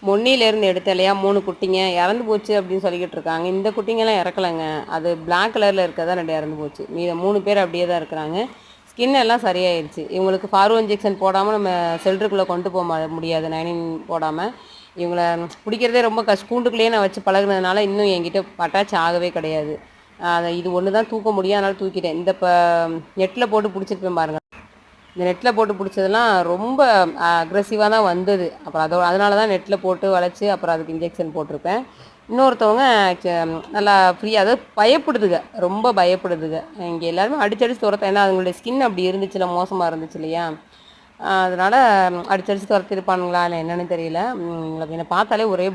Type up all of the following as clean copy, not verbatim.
மொன்னிலேருந்து எடுத்த இல்லையா 3 குட்டிங்க இறந்து போச்சு அப்படின்னு சொல்லிக்கிட்டு இருக்காங்க. இந்த குட்டிங்கெல்லாம் இறக்கலைங்க. அது பிளாக் கலரில் இருக்கிறதா 2 இறந்து போச்சு. மீத 3 பேர் அப்படியே தான் இருக்கிறாங்க. ஸ்கின் எல்லாம் சரியாயிருச்சு. இவங்களுக்கு ஃபார்வோ இன்ஜெக்ஷன் போடாமல் நம்ம ஷெல்டருக்குள்ளே கொண்டு போக முடியாது. நைனின் போடாமல் இவங்கள பிடிக்கிறதே ரொம்ப கூண்டுக்குள்ளேயே நான் வச்சு பழகுனதுனால இன்னும் என்கிட்ட அட்டாச் ஆகவே கிடையாது. அதை இது ஒன்று தான் தூக்க முடியும், அதனால் தூக்கிட்டேன். இந்த நெட்டில் போட்டு பிடிச்சிருப்பேன் பாருங்கள். இந்த நெட்டில் போட்டு பிடிச்சதெல்லாம் ரொம்ப அக்ரெசிவாக தான் வந்தது. அப்புறம் அதனால தான் நெட்டில் போட்டு வளைச்சி அப்புறம் அதுக்கு இன்ஜெக்ஷன் போட்டிருப்பேன். இன்னொருத்தவங்க நல்லா ஃப்ரீயாக, அதாவது பயப்படுதுங்க, ரொம்ப பயப்படுதுங்க. இங்கே எல்லாருமே அடிச்சடிச்சு துரத்த, ஏன்னா அதுங்களுடைய ஸ்கின் அப்படி இருந்துச்சுல, மோசமாக இருந்துச்சு இல்லையா, அதனால் அடிச்சடிச்சு துரத்திருப்பானுங்களா இல்லை என்னென்னு தெரியல. என்னை பார்த்தாலே ஒரே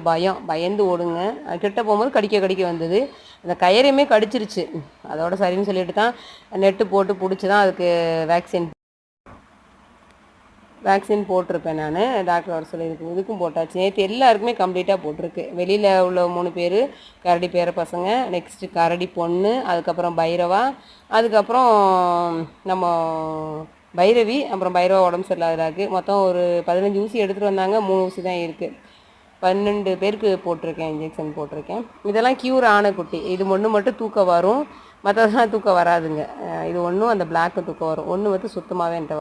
பயந்து ஓடுங்க. கிட்ட போகும்போது கடிக்க வந்தது. அந்த கயிறையுமே கடிச்சிருச்சு. அதோட சரின்னு சொல்லிட்டு தான் நெட்டு போட்டு பிடிச்சி தான் அதுக்கு வேக்சின் போட்டிருப்பேன் நான். டாக்டர் வர சொல்லியிருக்கு. இதுக்கும் போட்டாச்சு. நேற்று எல்லாருக்குமே கம்ப்ளீட்டாக போட்டிருக்கு. வெளியில் உள்ள 3 பேர் கரடி பேர பசங்க, நெக்ஸ்ட்டு கரடி பொண்ணு, அதுக்கப்புறம் பைரவா, அதுக்கப்புறம் நம்ம பைரவி, அப்புறம் பைரவா உடம்பு சரியில்லாததாக்கு மொத்தம் ஒரு 15 ஊசி எடுத்துகிட்டு வந்தாங்க. 3 ஊசி தான் இருக்குது. 12 பேருக்கு போட்டிருக்கேன், இன்ஜெக்ஷன் போட்டிருக்கேன். இதெல்லாம் க்யூர் ஆன குட்டி. இது ஒன்று மட்டும் தூக்கம் வரும், மற்றதெல்லாம் தூக்கம் வராதுங்க. இது ஒன்றும் அந்த பிளாக்கு தூக்கம் வரும். ஒன்று வந்து சுத்தமாகவே என்கிட்ட